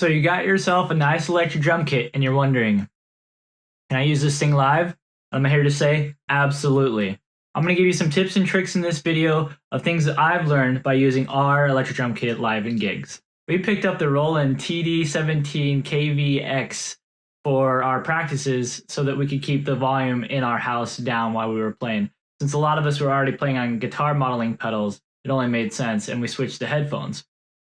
So you got yourself a nice electric drum kit and you're wondering, can I use this thing live? I'm here to say, absolutely. I'm going to give you some tips and tricks in this video of things that I've learned by using our electric drum kit live in gigs. We picked up the Roland TD17KVX for our practices so that we could keep the volume in our house down while we were playing. Since a lot of us were already playing on guitar modeling pedals, it only made sense, and we switched to headphones.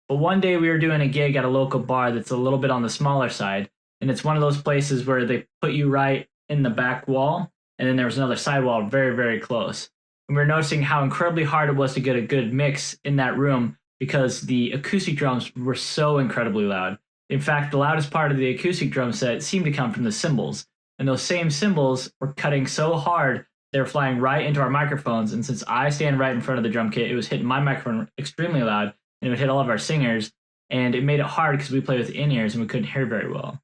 But one day we were doing a gig at a local bar that's a little bit on the smaller side, and it's one of those places where they put you right in the back wall, and then there was another sidewall very, very close. And we were noticing how incredibly hard it was to get a good mix in that room because the acoustic drums were so incredibly loud. In fact, the loudest part of the acoustic drum set seemed to come from the cymbals, and those same cymbals were cutting so hard they were flying right into our microphones, and since I stand right in front of the drum kit, it was hitting my microphone extremely loud, and it would hit all of our singers, and it made it hard because we play with in-ears and we couldn't hear very well.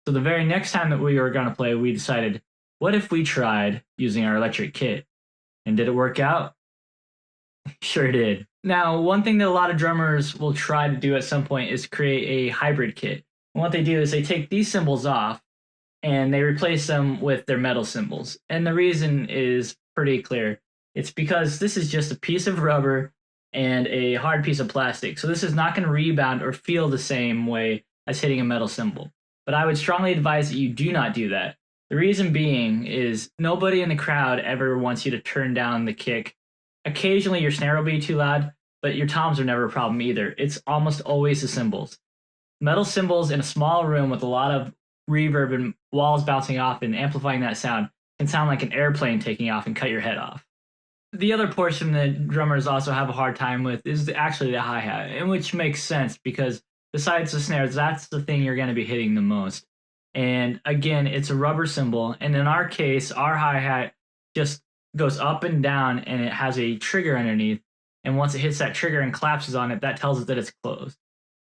So the very next time that we were going to play, we decided, what if we tried using our electric kit? And did it work out? Sure did. Now, one thing that a lot of drummers will try to do at some point is create a hybrid kit. And what they do is they take these cymbals off and they replace them with their metal cymbals. And the reason is pretty clear. It's because this is just a piece of rubber and a hard piece of plastic. So this is not going to rebound or feel the same way as hitting a metal cymbal. But I would strongly advise that you do not do that. The reason being is nobody in the crowd ever wants you to turn down the kick. Occasionally your snare will be too loud, but your toms are never a problem either. It's almost always the cymbals. Metal cymbals in a small room with a lot of reverb and walls bouncing off and amplifying that sound can sound like an airplane taking off and cut your head off. The other portion that drummers also have a hard time with is actually the hi-hat, and which makes sense because besides the snares, that's the thing you're going to be hitting the most. And again, it's a rubber cymbal, and in our case, our hi-hat just goes up and down, and it has a trigger underneath, and once it hits that trigger and collapses on it, that tells us that it's closed.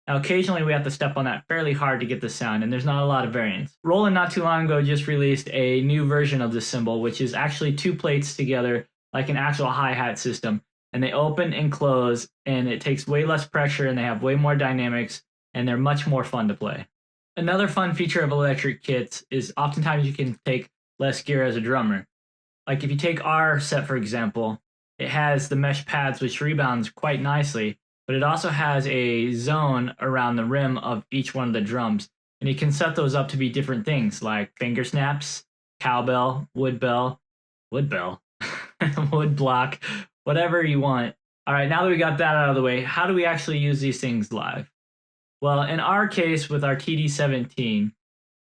Now, occasionally we have to step on that fairly hard to get the sound, and there's not a lot of variance. Roland not too long ago just released a new version of this cymbal, which is actually two plates together like an actual hi-hat system, and they open and close, and it takes way less pressure, and they have way more dynamics, and they're much more fun to play. Another fun feature of electric kits is oftentimes you can take less gear as a drummer. Like if you take our set, for example, it has the mesh pads which rebounds quite nicely, but it also has a zone around the rim of each one of the drums, and you can set those up to be different things like finger snaps, cowbell, wood bell, wood block, whatever you want. All right, now that we got that out of the way, how do we actually use these things live? Well, in our case with our TD17,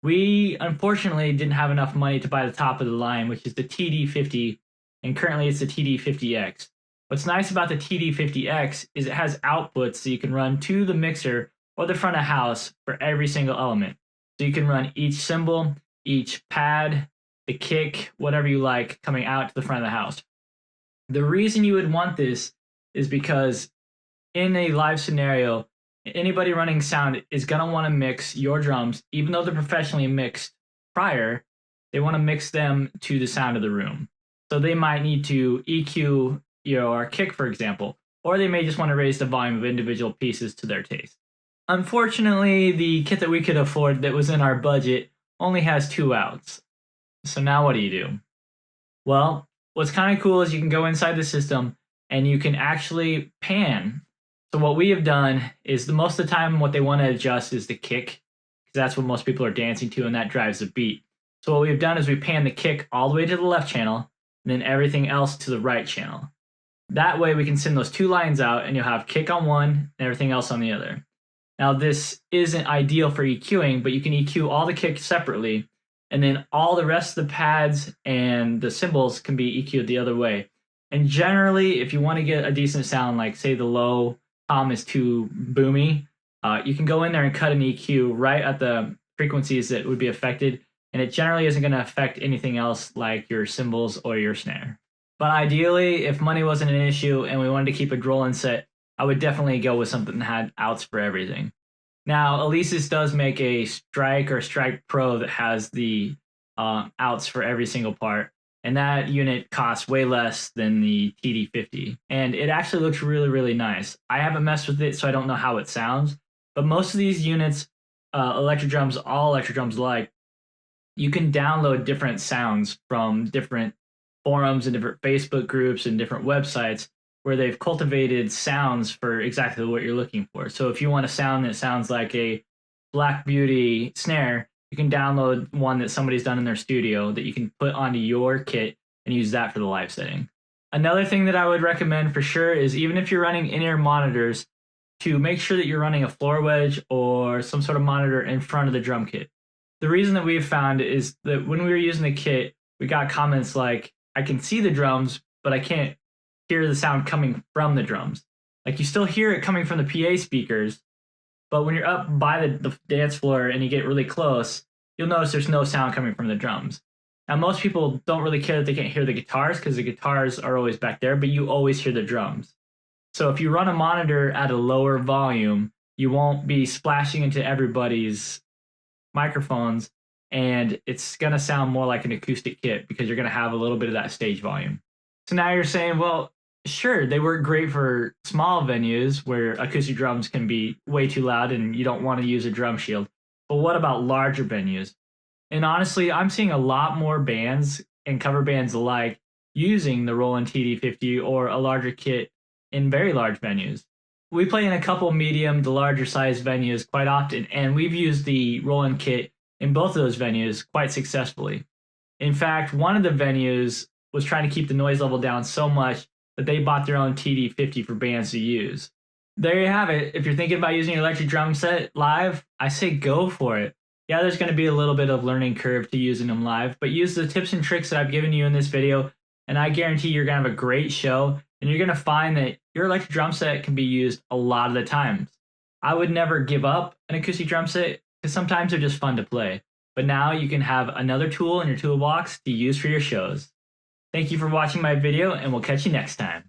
we unfortunately didn't have enough money to buy the top of the line, which is the TD50, and currently it's the TD50X. What's nice about the TD50X is it has outputs so you can run to the mixer or the front of house for every single element. So you can run each cymbal, each pad, the kick, whatever you like, coming out to the front of the house. The reason you would want this is because in a live scenario, anybody running sound is going to want to mix your drums, even though they're professionally mixed prior, they want to mix them to the sound of the room. So they might need to EQ your kick, for example, or they may just want to raise the volume of individual pieces to their taste. Unfortunately, the kit that we could afford that was in our budget only has 2 outs. So now what do you do? Well, what's kind of cool is you can go inside the system and you can actually pan. So what we have done is most of the time what they want to adjust is the kick, because that's what most people are dancing to and that drives the beat. So what we've done is we pan the kick all the way to the left channel and then everything else to the right channel. That way we can send those 2 lines out and you'll have kick on one and everything else on the other. Now this isn't ideal for EQing, but you can EQ all the kicks separately, and then all the rest of the pads and the cymbals can be EQ'd the other way. And generally, if you want to get a decent sound, like say the low tom is too boomy, you can go in there and cut an EQ right at the frequencies that would be affected, and it generally isn't going to affect anything else like your cymbals or your snare. But ideally, if money wasn't an issue and we wanted to keep a Roland set, I would definitely go with something that had outs for everything. Now, Alesis does make a Strike or Strike Pro that has the outs for every single part, and that unit costs way less than the TD50, and it actually looks really, really nice. I haven't messed with it, so I don't know how it sounds, but most of these units electric drums, all electric drums alike, you can download different sounds from different forums and different Facebook groups and different websites where they've cultivated sounds for exactly what you're looking for. So if you want a sound that sounds like a Black Beauty snare, you can download one that somebody's done in their studio that you can put onto your kit and use that for the live setting. Another thing that I would recommend for sure is, even if you're running in-ear monitors, to make sure that you're running a floor wedge or some sort of monitor in front of the drum kit. The reason that we've found is that when we were using the kit, we got comments like, I can see the drums, but I can't hear the sound coming from the drums. Like, you still hear it coming from the PA speakers, but when you're up by the dance floor and you get really close, you'll notice there's no sound coming from the drums. Now, most people don't really care that they can't hear the guitars because the guitars are always back there, but you always hear the drums. So if you run a monitor at a lower volume, you won't be splashing into everybody's microphones, and it's going to sound more like an acoustic kit because you're going to have a little bit of that stage volume. So now you're saying, well, sure, they work great for small venues where acoustic drums can be way too loud and you don't want to use a drum shield. But what about larger venues? And honestly, I'm seeing a lot more bands and cover bands alike using the Roland TD50 or a larger kit in very large venues. We play in a couple medium to larger size venues quite often, and we've used the Roland kit in both of those venues quite successfully. In fact, one of the venues was trying to keep the noise level down so much that they bought their own TD50 for bands to use. There you have it. If you're thinking about using an electric drum set live, I say go for it. Yeah, there's going to be a little bit of learning curve to using them live, but use the tips and tricks that I've given you in this video, and I guarantee you're going to have a great show, and you're going to find that your electric drum set can be used a lot of the times. I would never give up an acoustic drum set because sometimes they're just fun to play, but now you can have another tool in your toolbox to use for your shows. Thank you for watching my video, and we'll catch you next time.